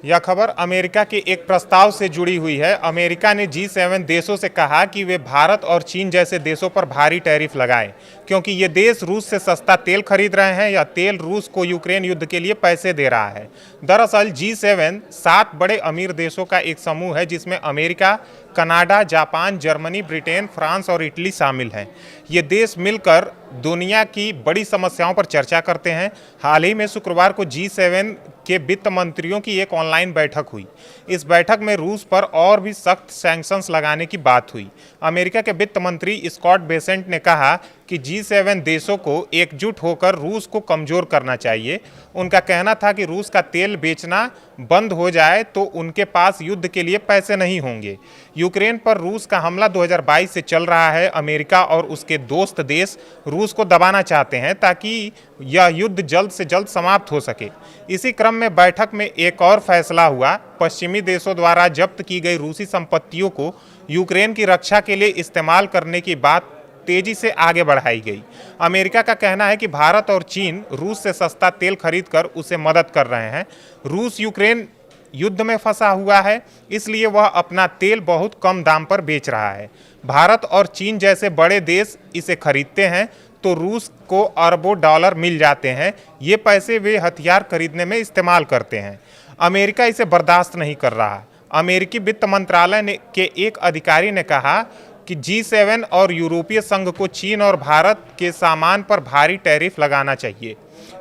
यह खबर अमेरिका के एक प्रस्ताव से जुड़ी हुई है। अमेरिका ने G7 देशों से कहा कि वे भारत और चीन जैसे देशों पर भारी टैरिफ लगाएं, क्योंकि ये देश रूस से सस्ता तेल खरीद रहे हैं या तेल रूस को यूक्रेन युद्ध के लिए पैसे दे रहा है। दरअसल G7 7 बड़े अमीर देशों का एक समूह है, जिसमें America, Canada, Japan, Germany, Britain, France और इटली शामिल हैं। ये देश मिलकर दुनिया की बड़ी समस्याओं पर चर्चा करते हैं। हाल ही में शुक्रवार को G7 के वित्त मंत्रियों की एक ऑनलाइन बैठक हुई। इस बैठक में रूस पर और भी सख्त सैंक्शंस लगाने की बात हुई। अमेरिका के वित्त मंत्री स्कॉट बेसेंट ने कहा कि G7 देशों को एकजुट होकर रूस को कमजोर करना चाहिए। उनका कहना था कि रूस का तेल बेचना बंद हो जाए तो उनके पास युद्ध के लिए पैसे नहीं होंगे। यूक्रेन पर रूस का हमला 2022 से चल रहा है। अमेरिका और उसके दोस्त देश रूस को दबाना चाहते हैं ताकि यह युद्ध जल्द से जल्द समाप्त हो सके। इसी क्रम में बैठक में एक और फैसला हुआ। पश्चिमी देशों द्वारा जब्त की गई रूसी संपत्तियों को यूक्रेन की रक्षा के लिए इस्तेमाल करने की बात तेजी से आगे बढ़ाई गई। अमेरिका का कहना है कि भारत और चीन रूस से सस्ता तेल खरीदकर उसे मदद कर रहे हैं। रूस यूक्रेन युद्ध में फंसा हुआ है, इसलिए वह अपना तेल बहुत कम दाम पर बेच रहा है। भारत और चीन जैसे बड़े देश इसे खरीदते हैं तो रूस को अरबों डॉलर मिल जाते हैं। ये पैसे वे हथियार खरीदने में इस्तेमाल करते हैं। अमेरिका इसे बर्दाश्त नहीं कर रहा। अमेरिकी वित्त मंत्रालय के एक अधिकारी ने कहा कि G7 और यूरोपीय संघ को चीन और भारत के सामान पर भारी टैरिफ लगाना चाहिए।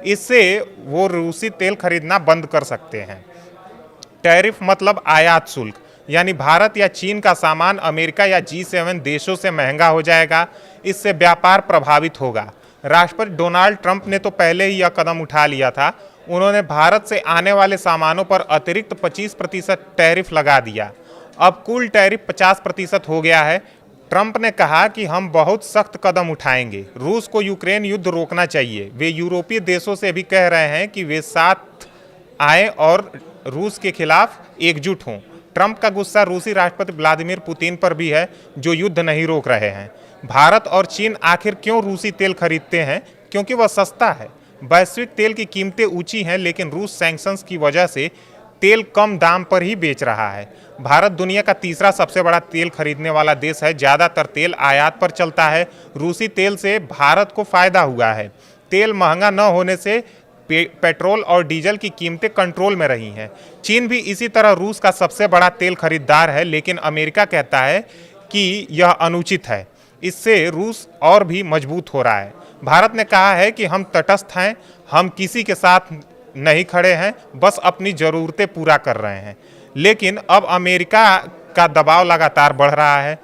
इससे वो रूसी तेल खरीदना बंद कर सकते हैं। टैरिफ मतलब आयात शुल्क, यानी भारत या चीन का सामान अमेरिका या G7 देशों से महंगा हो जाएगा। इससे व्यापार प्रभावित होगा। राष्ट्रपति डोनाल्ड ट्रंप ने तो पहले ही यह कदम उठा लिया था। उन्होंने भारत से आने वाले सामानों पर अतिरिक्त 25% टैरिफ लगा दिया। अब कुल टैरिफ 50% हो गया है। ट्रंप ने कहा कि हम बहुत सख्त कदम उठाएंगे। रूस को यूक्रेन युद्ध रोकना चाहिए। वे यूरोपीय देशों से भी कह रहे हैं कि वे साथ आएं और रूस के खिलाफ एकजुट हों। ट्रंप का गुस्सा रूसी राष्ट्रपति व्लादिमीर पुतिन पर भी है, जो युद्ध नहीं रोक रहे हैं। भारत और चीन आखिर क्यों रूसी तेल खरीदते हैं? क्योंकि वह सस्ता है। वैश्विक तेल की कीमतें ऊंची हैं, लेकिन रूस सैंक्शंस की वजह से तेल कम दाम पर ही बेच रहा है। भारत दुनिया का तीसरा सबसे बड़ा तेल खरीदने वाला देश है। ज़्यादातर तेल आयात पर चलता है। रूसी तेल से भारत को फायदा हुआ है। तेल महंगा न होने से पेट्रोल और डीजल की कीमतें कंट्रोल में रही हैं। चीन भी इसी तरह रूस का सबसे बड़ा तेल खरीदार है, लेकिन अमेरिका कहता है कि यह अनुचित है। इससे रूस और भी मजबूत हो रहा है। भारत ने कहा है कि हम तटस्थ हैं, हम किसी के साथ नहीं खड़े हैं, बस अपनी ज़रूरतें पूरा कर रहे हैं। लेकिन अब अमेरिका का दबाव लगातार बढ़ रहा है।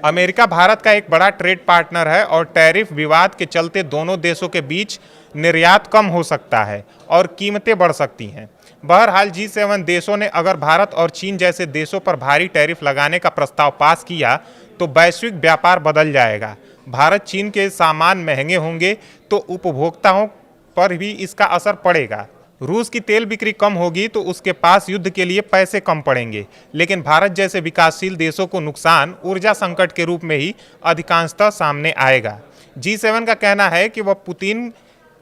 अमेरिका भारत का एक बड़ा ट्रेड पार्टनर है और टैरिफ विवाद के चलते दोनों देशों के बीच निर्यात कम हो सकता है और कीमतें बढ़ सकती हैं। बहरहाल G7 देशों ने अगर भारत और चीन जैसे देशों पर भारी टैरिफ लगाने का प्रस्ताव पास किया तो वैश्विक व्यापार बदल जाएगा। भारत चीन के सामान महंगे होंगे तो उपभोक्ताओं पर भी इसका असर पड़ेगा। रूस की तेल बिक्री कम होगी तो उसके पास युद्ध के लिए पैसे कम पड़ेंगे, लेकिन भारत जैसे विकासशील देशों को नुकसान ऊर्जा संकट के रूप में ही अधिकांशतः सामने आएगा। G7 का कहना है कि वह पुतिन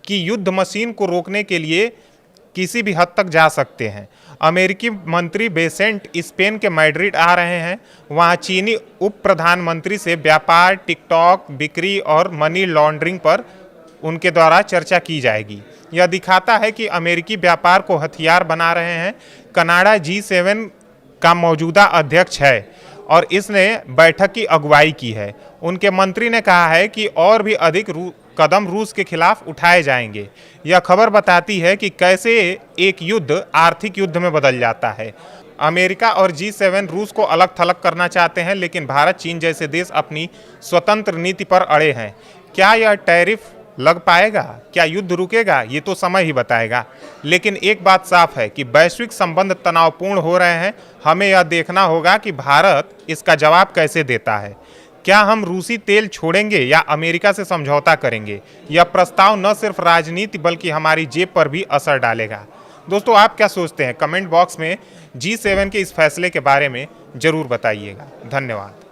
की युद्ध मशीन को रोकने के लिए किसी भी हद तक जा सकते हैं। अमेरिकी मंत्री बेसेंट स्पेन के मैड्रिड आ रहे हैं। वहाँ चीनी उप प्रधानमंत्री से व्यापार, टिकटॉक बिक्री और मनी लॉन्ड्रिंग पर उनके द्वारा चर्चा की जाएगी। यह दिखाता है कि अमेरिकी व्यापार को हथियार बना रहे हैं। कनाडा G7 का मौजूदा अध्यक्ष है और इसने बैठक की अगुवाई की है। उनके मंत्री ने कहा है कि और भी अधिक कदम रूस के खिलाफ उठाए जाएंगे। यह खबर बताती है कि कैसे एक युद्ध आर्थिक युद्ध में बदल जाता है। अमेरिका और G7 रूस को अलग थलग करना चाहते हैं, लेकिन भारत, चीन जैसे देश अपनी स्वतंत्र नीति पर अड़े हैं। क्या यह टैरिफ लग पाएगा? क्या युद्ध रुकेगा? ये तो समय ही बताएगा। लेकिन एक बात साफ है कि वैश्विक संबंध तनावपूर्ण हो रहे हैं। हमें यह देखना होगा कि भारत इसका जवाब कैसे देता है। क्या हम रूसी तेल छोड़ेंगे या अमेरिका से समझौता करेंगे? यह प्रस्ताव न सिर्फ राजनीति बल्कि हमारी जेब पर भी असर डालेगा। दोस्तों, आप क्या सोचते हैं? कमेंट बॉक्स में G7 के इस फैसले के बारे में ज़रूर बताइएगा। धन्यवाद।